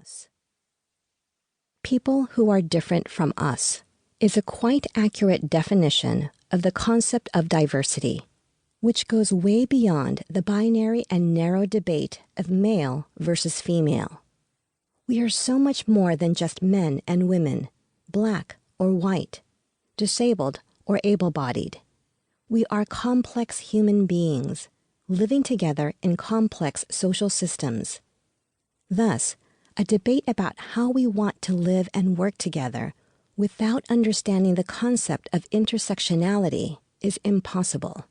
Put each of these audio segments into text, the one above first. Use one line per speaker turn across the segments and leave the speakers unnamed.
us. People who are different from us is a quite accurate definition of the concept of diversity, which goes way beyond the binary and narrow debate of male versus female. We are so much more than just men and women, black or white, disabled or able-bodied. We are complex human beings living together in complex social systems. Thus, a debate about how we want to live and work together without understanding the concept of intersectionality is impossible.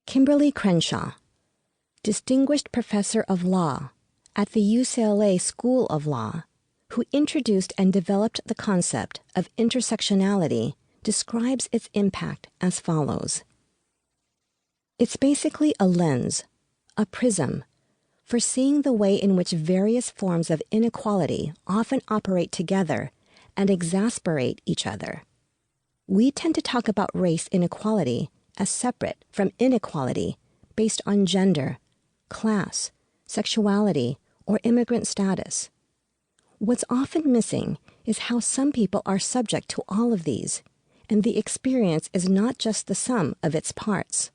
Kimberly Crenshaw, distinguished professor of law at the UCLA School of Law, who introduced and developed the concept of intersectionality, describes its impact as follows. It's basically a lens, a prism, for seeing the way in which various forms of inequality often operate together and exasperate each other. We tend to talk about race inequality as separate from inequality based on gender, class, sexuality, or immigrant status. What's often missing is how some people are subject to all of these, and the experience is not just the sum of its parts.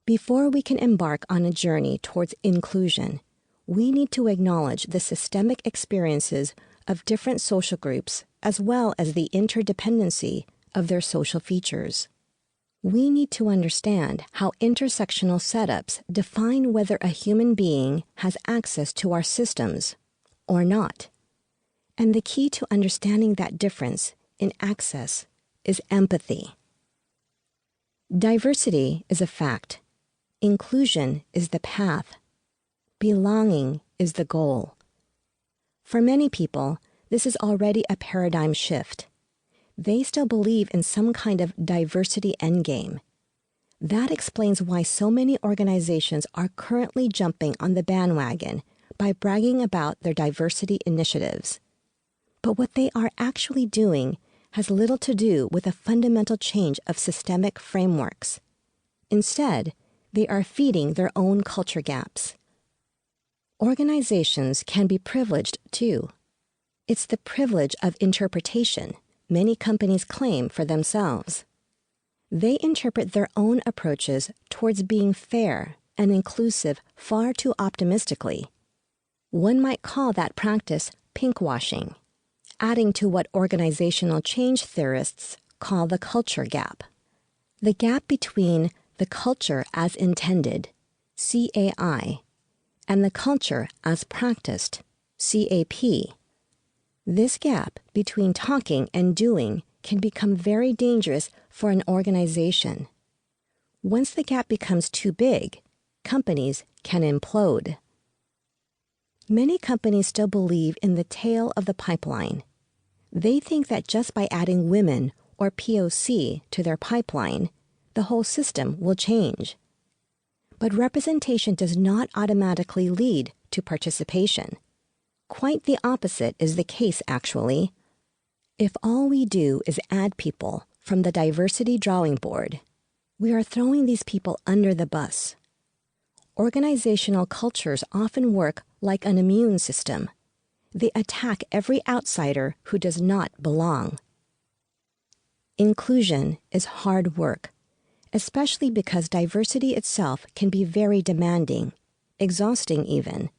Before we can embark on a journey towards inclusion, we need to acknowledge the systemic experiences of different social groups as well as the interdependency of their social features. We need to understand how intersectional setups define whether a human being has access to our systems or not. And the key to understanding that difference in access is empathy. Diversity is a fact. Inclusion is the path. Belonging is the goal. For many people, this is already a paradigm shift. They still believe in some kind of diversity endgame. That explains why so many organizations are currently jumping on the bandwagon by bragging about their diversity initiatives. But what they are actually doing has little to do with a fundamental change of systemic frameworks. Instead, they are feeding their own culture gaps. Organizations can be privileged too. It's the privilege of interpretation many companies claim for themselves. They interpret their own approaches towards being fair and inclusive far too optimistically. One might call that practice pinkwashing, adding to what organizational change theorists call the culture gap. The gap between the culture as intended, CAI, and the culture as practiced, CAP. This gap between talking and doing can become very dangerous for an organization. Once the gap becomes too big, companies can implode. Many companies still believe in the tail of the pipeline. They think that just by adding women or POC to their pipeline, the whole system will change. But representation does not automatically lead to participation. Quite the opposite is the case, actually. If all we do is add people from the diversity drawing board, we are throwing these people under the bus. Organizational cultures often work like an immune system. They attack every outsider who does not belong. Inclusion is hard work, especially because diversity itself can be very demanding, exhausting even.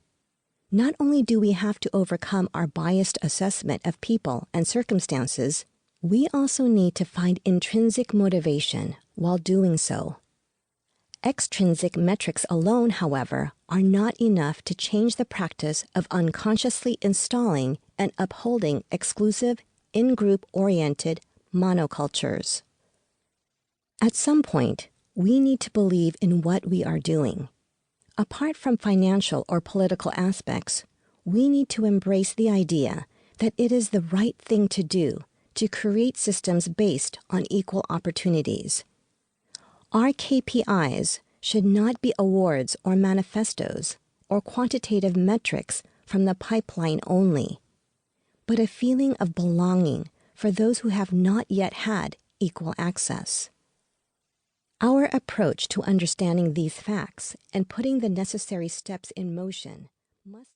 Not only do we have to overcome our biased assessment of people and circumstances, we also need to find intrinsic motivation while doing so. Extrinsic metrics alone, however, are not enough to change the practice of unconsciously installing and upholding exclusive, in-group-oriented monocultures. At some point, we need to believe in what we are doing. Apart from financial or political aspects, we need to embrace the idea that it is the right thing to do to create systems based on equal opportunities. Our KPIs should not be awards or manifestos or quantitative metrics from the pipeline only, but a feeling of belonging for those who have not yet had equal access. Our approach to understanding these facts and putting the necessary steps in motion must